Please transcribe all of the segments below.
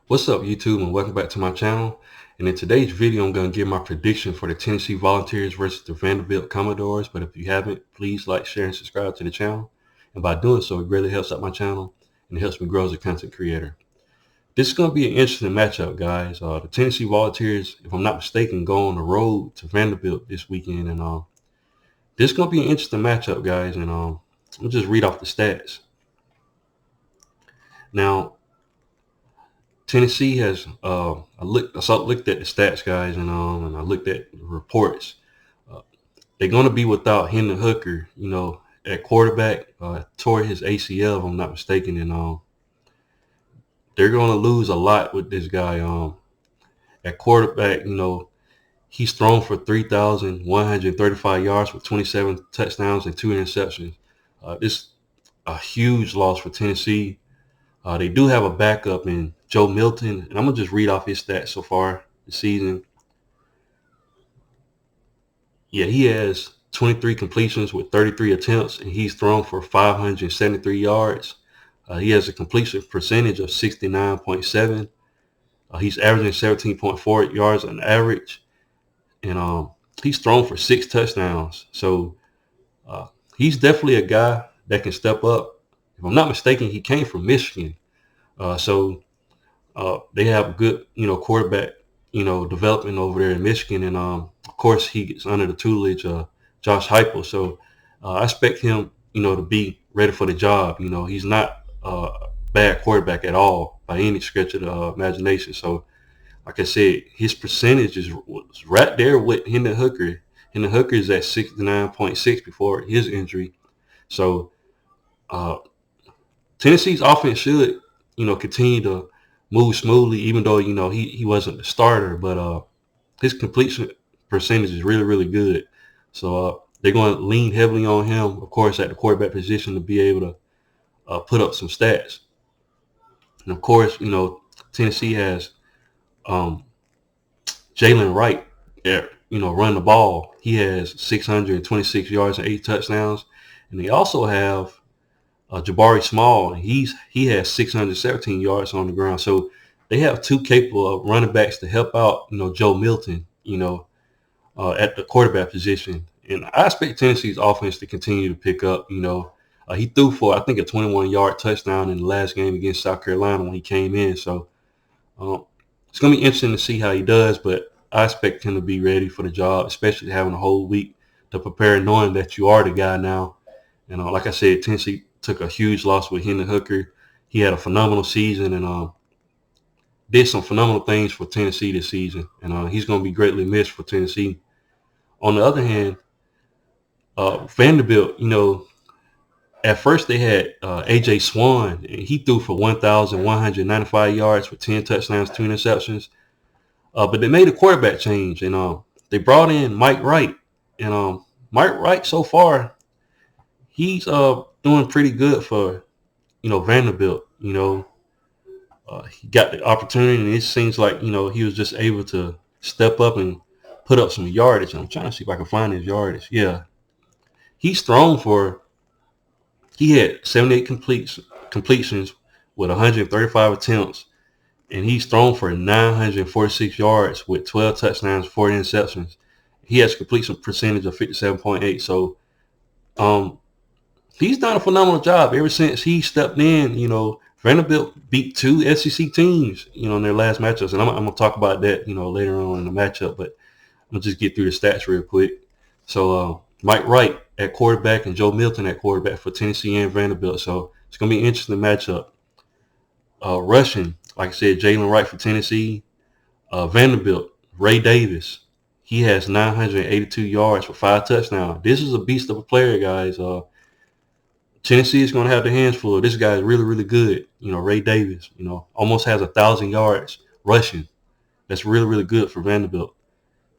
What's up, YouTube, and welcome back to my channel. And in today's video, I'm going to give my prediction for the Tennessee Volunteers versus the Vanderbilt Commodores. But if you haven't, please like, share, and subscribe to the channel. And by doing so, it really helps out my channel and it helps me grow as a content creator. This is going to be an interesting matchup, guys. The Tennessee Volunteers, if I'm not mistaken, go on the road to Vanderbilt this weekend. And this is going to be an interesting matchup, guys. And I'll just read off the stats. Now, Tennessee has I looked at the stats, guys, and I looked at the reports. Uh, they're going to be without Hendon Hooker, at quarterback. Tore his ACL, if I'm not mistaken, and they're going to lose a lot with this guy. At quarterback, he's thrown for 3,135 yards with 27 touchdowns and 2 interceptions. This is a huge loss for Tennessee. They do have a backup in Joe Milton, and I'm going to just read off his stats so far this season. Yeah, he has 23 completions with 33 attempts, and he's thrown for 573 yards. He has a completion percentage of 69.7. He's averaging 17.4 yards on average, and he's thrown for 6 touchdowns. So uh, he's definitely a guy that can step up. If I'm not mistaken, he came from Michigan. So they have good, quarterback, development over there in Michigan. And, of course, he gets under the tutelage of Josh Heupel. So I expect him, to be ready for the job. He's not a bad quarterback at all by any stretch of the imagination. So, like I said, his percentage was right there with Hendon Hooker. Hendon Hooker is at 69.6 before his injury. So uh, Tennessee's offense should, continue to move smoothly, even though, he wasn't the starter, but his completion percentage is really, really good. So they're going to lean heavily on him, of course, at the quarterback position to be able to put up some stats. And of course, Tennessee has um, Jalen Wright there, run the ball. He has 626 yards and 8 touchdowns. And they also have Jabari Small. He has 617 yards on the ground. So they have two capable of running backs to help out, Joe Milton, at the quarterback position. And I expect Tennessee's offense to continue to pick up. He threw for, I think, a 21-yard touchdown in the last game against South Carolina when he came in. So it's going to be interesting to see how he does, but I expect him to be ready for the job, especially having a whole week to prepare, knowing that you are the guy now. And like I said, Tennessee took a huge loss with Hendon Hooker. He had a phenomenal season and did some phenomenal things for Tennessee this season. And he's going to be greatly missed for Tennessee. On the other hand, Vanderbilt, at first they had A.J. Swan, and he threw for 1,195 yards with 10 touchdowns, 2 interceptions. But they made a quarterback change, and they brought in Mike Wright. And Mike Wright, so far, he's doing pretty good for, Vanderbilt. He got the opportunity, and it seems like, he was just able to step up and put up some yardage. I'm trying to see if I can find his yardage. Yeah. He's thrown for, he had 78 completions with 135 attempts, and he's thrown for 946 yards with 12 touchdowns, 4 interceptions. He has a completion percentage of 57.8. So he's done a phenomenal job ever since he stepped in. Vanderbilt beat 2 SEC teams, in their last matchups. And I'm going to talk about that, later on in the matchup. But I'm going to just get through the stats real quick. So Mike Wright at quarterback and Joe Milton at quarterback for Tennessee and Vanderbilt. So it's going to be an interesting matchup. Rushing, like I said, Jalen Wright for Tennessee. Vanderbilt, Ray Davis. He has 982 yards for 5 touchdowns. This is a beast of a player, guys. Tennessee is going to have their hands full. This guy is really, really good. Ray Davis, almost has 1,000 yards rushing. That's really, really good for Vanderbilt.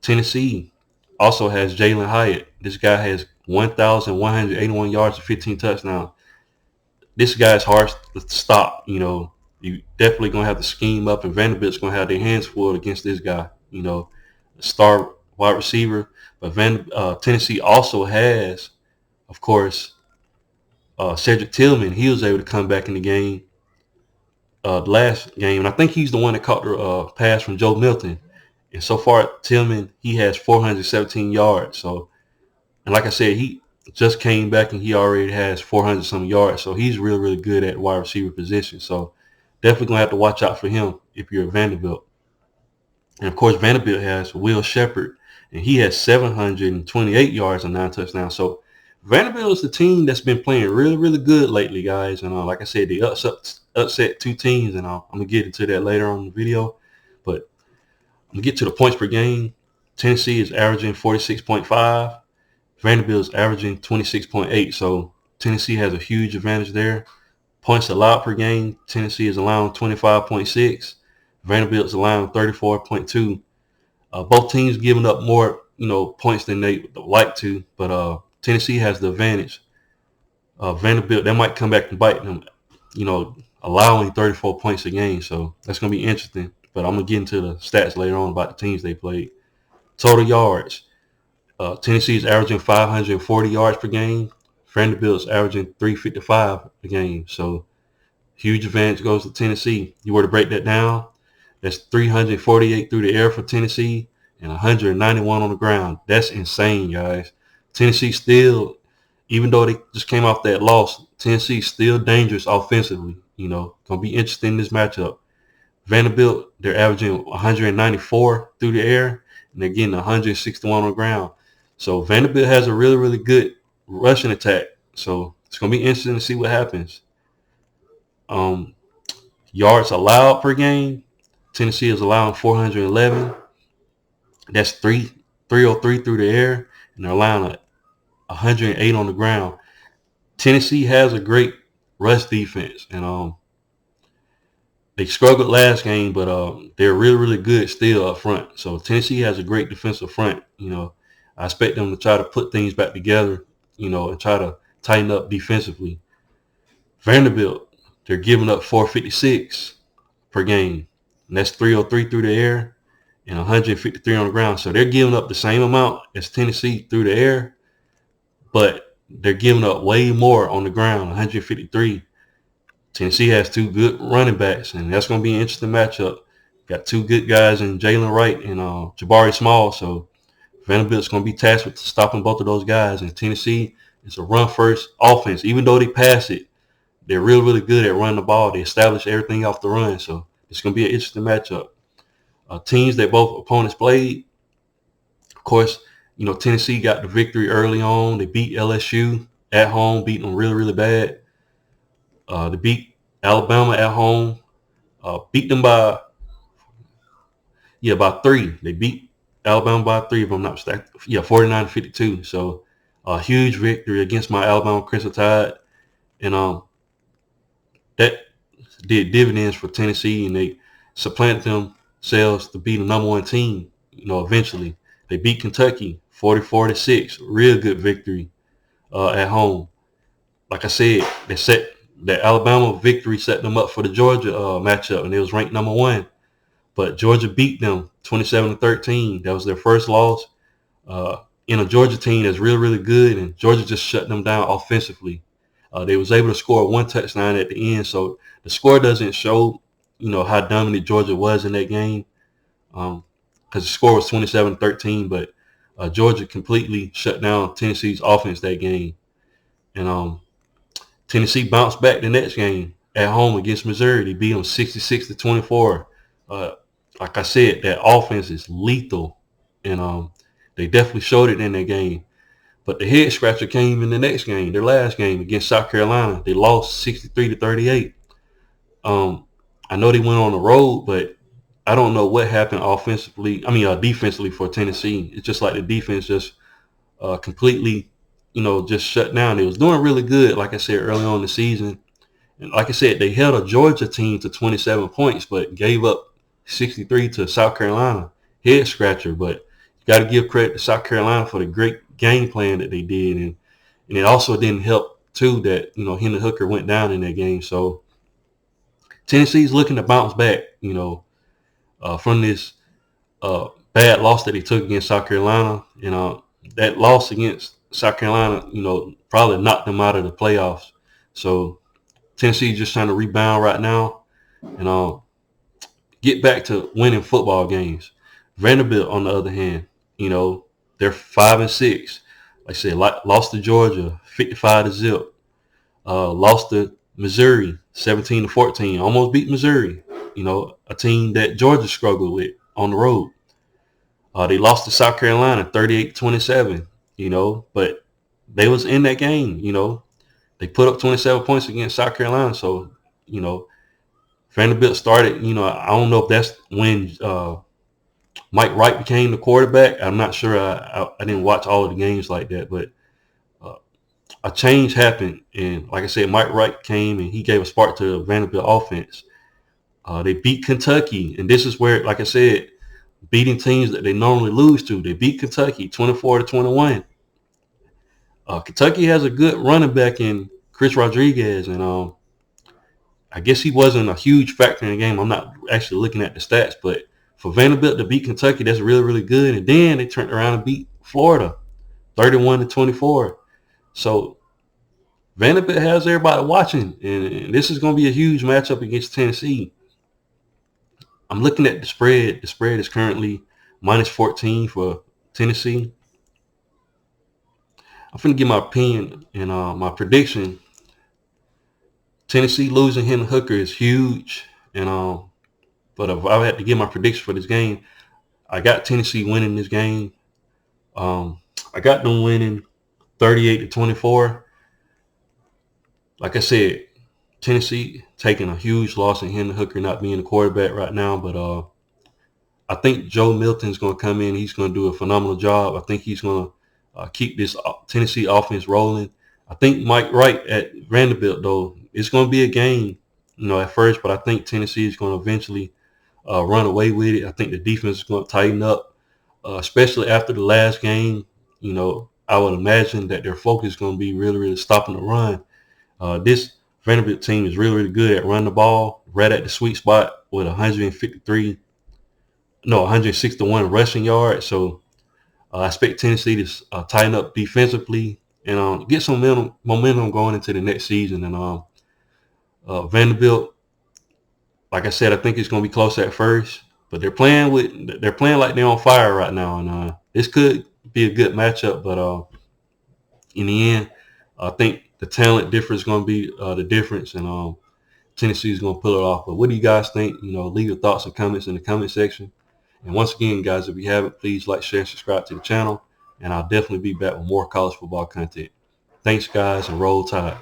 Tennessee also has Jalen Hyatt. This guy has 1,181 yards and 15 touchdowns. This guy's hard to stop. You definitely going to have to scheme up, and Vanderbilt's going to have their hands full against this guy, star wide receiver. But Tennessee also has, of course, Cedric Tillman. He was able to come back in the game. the last game, and I think he's the one that caught the pass from Joe Milton. And so far, Tillman, he has 417 yards. So, and like I said, he just came back and he already has 400 some yards. So he's really, really good at wide receiver position. So definitely gonna have to watch out for him if you're at Vanderbilt. And of course, Vanderbilt has Will Shepherd, and he has 728 yards and 9 touchdowns. So Vanderbilt is the team that's been playing really, really good lately, guys. And like I said, they upset two teams, and I'm gonna get into that later on in the video. But I'm gonna get to the points per game. Tennessee is averaging 46.5. Vanderbilt is averaging 26.8. So Tennessee has a huge advantage there. Points allowed per game, Tennessee is allowing 25.6. Vanderbilt is allowing 34.2. Both teams giving up more, points than they would like to, but Tennessee has the advantage. Vanderbilt, that might come back and bite them, allowing 34 points a game. So that's going to be interesting. But I'm going to get into the stats later on about the teams they played. Total yards. Tennessee is averaging 540 yards per game. Vanderbilt is averaging 355 a game. So huge advantage goes to Tennessee. You were to break that down, that's 348 through the air for Tennessee and 191 on the ground. That's insane, guys. Tennessee still, even though they just came off that loss, Tennessee still dangerous offensively. Going to be interesting in this matchup. Vanderbilt, they're averaging 194 through the air, and they're getting 161 on the ground. So Vanderbilt has a really, really good rushing attack. So it's going to be interesting to see what happens. Yards allowed per game, Tennessee is allowing 411. That's 303 through the air, and they're allowing 108 on the ground. Tennessee has a great rush defense, and they struggled last game, but they're really, really good still up front. So Tennessee has a great defensive front. I expect them to try to put things back together, and try to tighten up defensively. Vanderbilt, they're giving up 456 per game, and that's 303 through the air and 153 on the ground. So they're giving up the same amount as Tennessee through the air, but they're giving up way more on the ground, 153. Tennessee has two good running backs, and that's going to be an interesting matchup. Got two good guys in Jalen Wright and Jabari Small, so Vanderbilt's going to be tasked with stopping both of those guys. And Tennessee is a run-first offense. Even though they pass it, they're really, really good at running the ball. They establish everything off the run, so it's going to be an interesting matchup. Teams that both opponents played, of course, Tennessee got the victory early on. They beat LSU at home, beating them really, really bad. They beat Alabama at home, beat them by 3. They beat Alabama by 3, if I'm not mistaken. 49-52. So a huge victory against my Alabama Crimson Tide, and that did dividends for Tennessee, and they supplanted themselves to be the number one team. Eventually they beat Kentucky 44-6, real good victory at home. Like I said, that Alabama victory set them up for the Georgia matchup, and it was ranked number 1. But Georgia beat them 27-13. That was their first loss in a Georgia team that's really, really good, and Georgia just shut them down offensively. They was able to score 1 touchdown at the end, so the score doesn't show, how dominant Georgia was in that game, because the score was 27-13, but Georgia completely shut down Tennessee's offense that game. And Tennessee bounced back the next game at home against Missouri. They beat them 66-24. Like I said, that offense is lethal, and they definitely showed it in that game. But the head scratcher came in the next game, their last game against South Carolina. They lost 63-38. I know they went on the road, but I don't know what happened defensively for Tennessee. It's just like the defense just completely, just shut down. They was doing really good, like I said, early on in the season. And like I said, they held a Georgia team to 27 points, but gave up 63 to South Carolina. Head scratcher, but you got to give credit to South Carolina for the great game plan that they did. And it also didn't help, too, that, Hendon Hooker went down in that game. So Tennessee's looking to bounce back, from this bad loss that they took against South Carolina. And that loss against South Carolina, probably knocked them out of the playoffs. So Tennessee just trying to rebound right now. and get back to winning football games. Vanderbilt, on the other hand, they're 5-6. Like I said, lost to Georgia 55-0. Lost to Missouri 17-14. Almost beat Missouri. A team that Georgia struggled with on the road. They lost to South Carolina 38-27. But they was in that game. They put up 27 points against South Carolina. So, Vanderbilt started. I don't know if that's when Mike Wright became the quarterback. I'm not sure. I didn't watch all of the games like that, but a change happened. And like I said, Mike Wright came and he gave a spark to the Vanderbilt offense. They beat Kentucky. And this is where, like I said, beating teams that they normally lose to. They beat Kentucky 24-21. Kentucky has a good running back in Chris Rodriguez. And I guess he wasn't a huge factor in the game. I'm not actually looking at the stats, but for Vanderbilt to beat Kentucky, that's really, really good. And then they turned around and beat Florida 31-24. So Vanderbilt has everybody watching, and this is going to be a huge matchup against Tennessee. I'm looking at the spread. The spread is currently -14 for Tennessee. I'm going to give my opinion and my prediction. Tennessee losing Hendon Hooker is huge, and but if I had to give my prediction for this game, I got Tennessee winning this game. I got them winning 38-24. Like I said, Tennessee taking a huge loss in Hendon Hooker not being the quarterback right now, but I think Joe Milton's going to come in. He's going to do a phenomenal job. I think he's going to keep this Tennessee offense rolling. I think Mike Wright at Vanderbilt, though, it's going to be a game, at first, but I think Tennessee is going to eventually run away with it. I think the defense is going to tighten up, especially after the last game. I would imagine that their focus is going to be really, really stopping the run. This Vanderbilt team is really, really good at running the ball, right at the sweet spot with 161 rushing yards. So I expect Tennessee to tighten up defensively and get some momentum going into the next season. And Vanderbilt, like I said, I think it's going to be close at first, but they're playing like they're on fire right now, and this could be a good matchup. But in the end, I think the talent difference is going to be the difference, and Tennessee is going to pull it off. But what do you guys think? Leave your thoughts and comments in the comment section. And once again, guys, if you haven't, please like, share, and subscribe to the channel. And I'll definitely be back with more college football content. Thanks, guys, and roll tide.